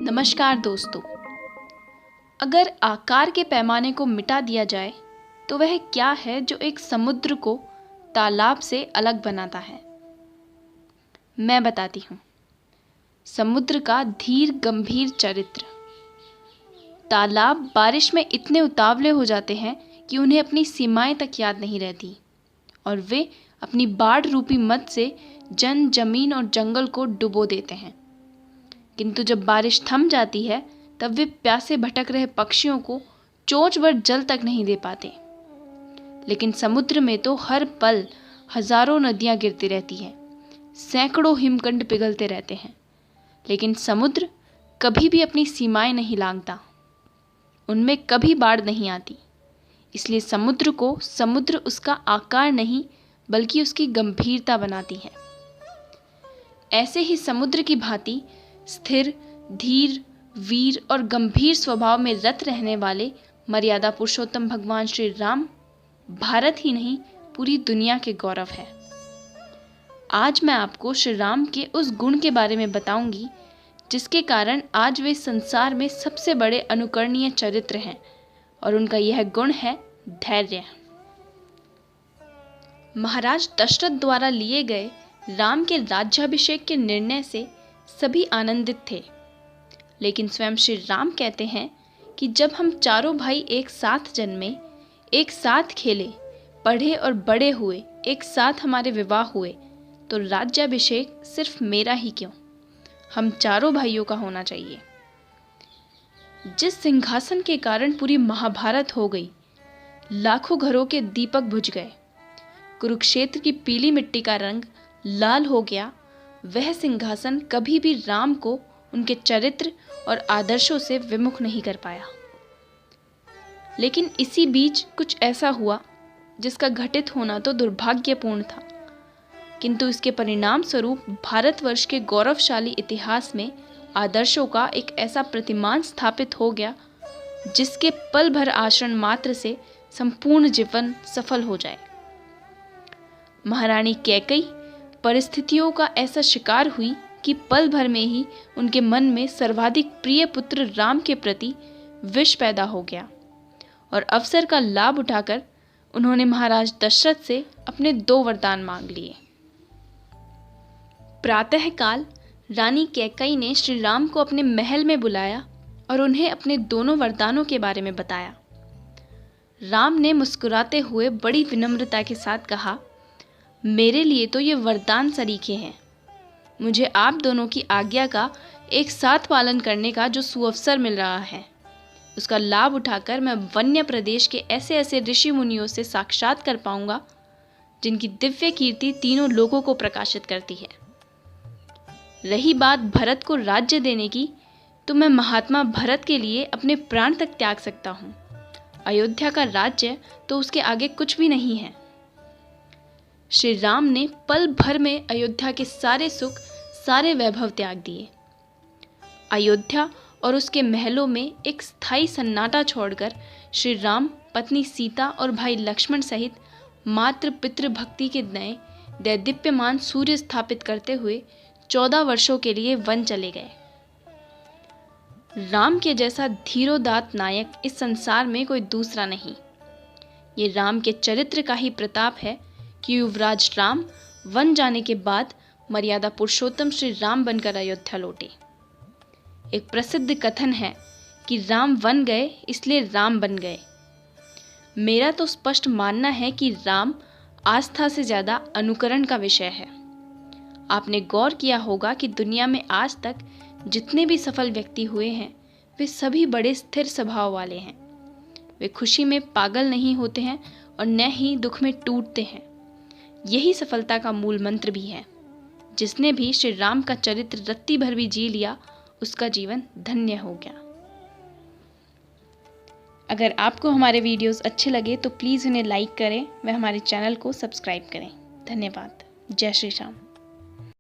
नमस्कार दोस्तों। अगर आकार के पैमाने को मिटा दिया जाए तो वह क्या है जो एक समुद्र को तालाब से अलग बनाता है? मैं बताती हूँ। समुद्र का धीर गंभीर चरित्र। तालाब बारिश में इतने उतावले हो जाते हैं कि उन्हें अपनी सीमाएं तक याद नहीं रहती और वे अपनी बाढ़ रूपी मद से जमीन और जंगल को डुबो देते हैं। किंतु जब बारिश थम जाती है तब वे प्यासे भटक रहे पक्षियों को चोंच भर जल तक नहीं दे पाते। लेकिन समुद्र में तो हर पल हजारों नदियां गिरती रहती हैं, सैकड़ों हिमखंड पिघलते रहते हैं, लेकिन समुद्र कभी भी अपनी सीमाएं नहीं लांघता। उनमें कभी बाढ़ नहीं आती। इसलिए समुद्र को समुद्र उसका आकार नहीं बल्कि उसकी गंभीरता बनाती है। ऐसे ही समुद्र की भांति स्थिर, धीर, वीर और गंभीर स्वभाव में रत रहने वाले मर्यादा पुरुषोत्तम भगवान श्री राम भारत ही नहीं पूरी दुनिया के गौरव है। आज मैं आपको श्री राम के उस गुण के बारे में बताऊंगी जिसके कारण आज वे संसार में सबसे बड़े अनुकरणीय चरित्र हैं और उनका यह गुण है धैर्य। महाराज दशरथ द्वारा लिए गए राम के राज्याभिषेक के निर्णय से सभी आनंदित थे, लेकिन स्वयं श्री राम कहते हैं कि जब हम चारों भाई एक साथ जन्मे, एक साथ खेले, पढ़े और बड़े हुए, एक साथ हमारे विवाह हुए, तो राज्याभिषेक सिर्फ मेरा ही क्यों, हम चारों भाइयों का होना चाहिए। जिस सिंहासन के कारण पूरी महाभारत हो गई, लाखों घरों के दीपक बुझ गए, कुरुक्षेत्र की पीली मिट्टी का रंग लाल हो गया, वह सिंहासन कभी भी राम को उनके चरित्र और आदर्शों से विमुख नहीं कर पाया। लेकिन इसी बीच कुछ ऐसा हुआ जिसका घटित होना तो दुर्भाग्यपूर्ण था, किंतु इसके परिणाम स्वरूप भारतवर्ष के गौरवशाली इतिहास में आदर्शों का एक ऐसा प्रतिमान स्थापित हो गया जिसके पल भर आचरण मात्र से संपूर्ण जीवन सफल हो जाए। महारानी कैकेयी परिस्थितियों का ऐसा शिकार हुई कि पल भर में ही उनके मन में सर्वाधिक प्रिय पुत्र राम के प्रति विष पैदा हो गया और अवसर का लाभ उठाकर उन्होंने महाराज दशरथ से अपने 2 वरदान मांग लिए। प्रातःकाल रानी कैकेयी ने श्री राम को अपने महल में बुलाया और उन्हें अपने दोनों वरदानों के बारे में बताया। राम ने मुस्कुराते हुए बड़ी विनम्रता के साथ कहा, मेरे लिए तो ये वरदान सरीखे हैं। मुझे आप दोनों की आज्ञा का एक साथ पालन करने का जो सुअवसर मिल रहा है, उसका लाभ उठाकर मैं वन्य प्रदेश के ऐसे ऐसे ऋषि मुनियों से साक्षात कर पाऊंगा जिनकी दिव्य कीर्ति तीनों लोगों को प्रकाशित करती है। रही बात भरत को राज्य देने की, तो मैं महात्मा भरत के लिए अपने प्राण तक त्याग सकता हूँ। अयोध्या का राज्य तो उसके आगे कुछ भी नहीं है। श्री राम ने पल भर में अयोध्या के सारे सुख, सारे वैभव त्याग दिए। अयोध्या और उसके महलों में एक स्थायी सन्नाटा छोड़कर श्री राम पत्नी सीता और भाई लक्ष्मण सहित मातृ पितृ भक्ति के नए दैदीप्यमान सूर्य स्थापित करते हुए 14 वर्षों के लिए वन चले गए। राम के जैसा धीरोदात्त नायक इस संसार में कोई दूसरा नहीं। ये राम के चरित्र का ही प्रताप है कि युवराज राम वन जाने के बाद मर्यादा पुरुषोत्तम श्री राम बनकर अयोध्या लौटे। एक प्रसिद्ध कथन है कि राम वन गए इसलिए राम बन गए। मेरा तो स्पष्ट मानना है कि राम आस्था से ज्यादा अनुकरण का विषय है। आपने गौर किया होगा कि दुनिया में आज तक जितने भी सफल व्यक्ति हुए हैं वे सभी बड़े स्थिर स्वभाव वाले हैं। वे खुशी में पागल नहीं होते हैं और न ही दुख में टूटते हैं। यही सफलता का मूल मंत्र भी है। जिसने भी श्री राम का चरित्र रत्ती भर भी जी लिया, उसका जीवन धन्य हो गया। अगर आपको हमारे वीडियोस अच्छे लगे तो प्लीज़ उन्हें लाइक करें व हमारे चैनल को सब्सक्राइब करें। धन्यवाद। जय श्री राम।